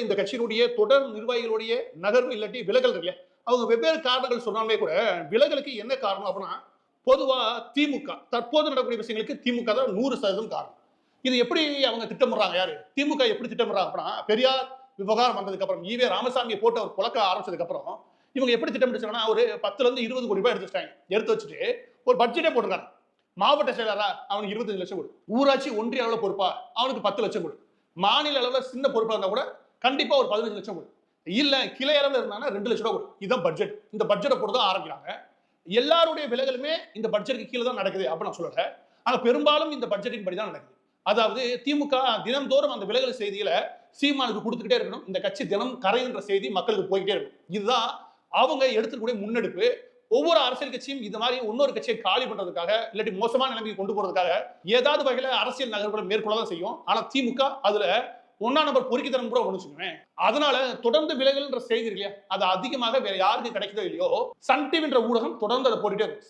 இந்த கட்சியினுடைய தொடர் நிர்வாகிகளுடைய நகர்வு இல்லாட்டி விலகல் இருக்கு இல்லையா, அவங்க வெவ்வேறு காரணங்கள் சொன்னாலே கூட விலகலுக்கு என்ன காரணம் அப்படின்னா, பொதுவா திமுக தற்போது நடக்கக்கூடிய விஷயங்களுக்கு திமுக தான் 100% காரணம். இது எப்படி அவங்க திட்டமிடுறாங்க? யாரு திமுக எப்படி திட்டமிடுறாங்க அப்படின்னா, பெரியார் விவகாரம் வந்ததுக்கு அப்புறம் ஈவே ராமசாமியை போட்டு அவர் புழக்க ஆரம்பிச்சதுக்கு அப்புறம் இவங்க எப்படி திட்டமிட்டுச்சாங்கன்னா, ஒரு 10ல இருந்து 20 கோடி ரூபாய் எடுத்து வச்சிட்டாங்க. எடுத்து வச்சுட்டு ஒரு பட்ஜெட்டே போட்டிருக்காங்க. மாவட்ட செயலரா அவனுக்கு 25 லட்சம் கொடு, ஊராட்சி ஒன்றிய அளவுல பொறுப்பா அவனுக்கு 10 லட்சம் கொடு, மாநில அளவுல சின்ன பொறுப்பா இருந்தா கூட கண்டிப்பா ஒரு 15 லட்சம் கொடு, இல்ல கிளை அளவுல இருந்தாங்கன்னா 2 லட்சம் ரூபாய் கொடு. இதுதான் பட்ஜெட். இந்த பட்ஜெட்டை போட்டு தான் ஆரம்பிக்கிறாங்க. எல்லாருடைய விலகலுமே இந்த பட்ஜெட்டுக்கு கீழே தான் நடக்குது அப்படின்னு நான் சொல்றேன். ஆனா பெரும்பாலும் இந்த பட்ஜெட்டின் படி தான் நடக்குது. அதாவது திமுக தினம்தோறும் அந்த விலகல் செய்திகளை சீமானுக்கு கொடுத்துக்கிட்டே இருக்கணும். இந்த கட்சி தினம் கரைகின்ற செய்தி மக்களுக்கு போய்கிட்டே இருக்கும். இதுதான் அவங்க எடுத்துக்கூடிய முன்னெடுப்பு. ஒவ்வொரு அரசியல் கட்சியும் இந்த மாதிரி இன்னொரு கட்சியை காலி பண்றதுக்காக இல்லாட்டி மோசமான நிலைமைக்கு கொண்டு போறதுக்காக ஏதாவது வகையில அரசியல் நகர்வுகளை மேற்கொள்ள தான் செய்யும். ஆனா திமுக அதுல 1ஆம் நம்பர் பொறுக்கித்தனம் கூட ஒண்ணு வச்சுக்கோங்க. அதனால தொடர்ந்து விலகல்ன்ற செய்தி இல்லையா, அது அதிகமாக வேற யாருக்கு கிடைக்குதோ இல்லையோ, சன் டிவின்ற ஊடகம் தொடர்ந்து அதை போட்டுட்டே இருக்கும்.